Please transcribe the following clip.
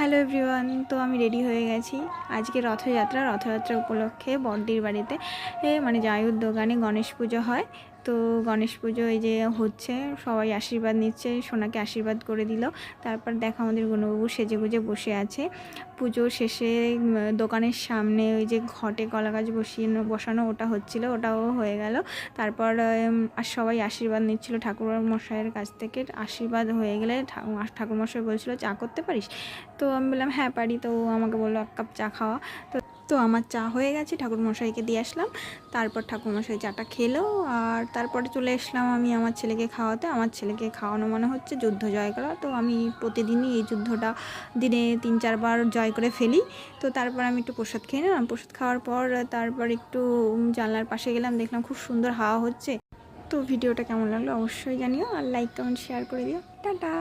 Hello everyone, তো আমি ready হয়ে গেছি আজকে রথযাত্রা উপলক্ষে বড়দির বাড়িতে মানে জায়ুর দোকানে গণেশ পুজো হয়। তো গণেশ পুজো এই যে হচ্ছে, সবাই আশীর্বাদ নিচ্ছে, সোনাকে আশীর্বাদ করে দিল। তারপর দেখো আমাদের গুণবাবু সেজে গুজে বসে আছে। পুজো শেষে দোকানের সামনে ওই যে ঘটে কলা গাছ বসানো ওটা হচ্ছিল, ওটাও হয়ে গেল। তারপর আর সবাই আশীর্বাদ নিচ্ছিল ঠাকুর মশাইয়ের কাছ থেকে। আশীর্বাদ হয়ে গেলে ঠাকুরমশাই বলছিল চা করতে পারিস, তো আমি বললাম হ্যাঁ পারি। তো আমাকে বললো 1 কাপ চা খাওয়া। তো আমার চা হয়ে গেছে, ঠাকুরমশাইকে দিয়ে আসলাম। তারপর ঠাকুরমশাই চাটা খেলো, আর তারপরে চলে আসলাম আমি আমার ছেলেকে খাওয়াতে। আমার ছেলেকে খাওয়ানো মনে হচ্ছে যুদ্ধ জয় করা। তো আমি প্রতিদিনই এই যুদ্ধটা দিনে 3-4 বার জয় করে ফেলি। তো তারপর আমি একটু প্রসাদ খেয়ে নিলাম। প্রসাদ খাওয়ার পর তারপর একটু জানলার পাশে গেলাম, দেখলাম খুব সুন্দর হাওয়া হচ্ছে। তো ভিডিওটা কেমন লাগলো অবশ্যই জানিও, আর লাইক কমেন্ট শেয়ার করে দিও। টাটা।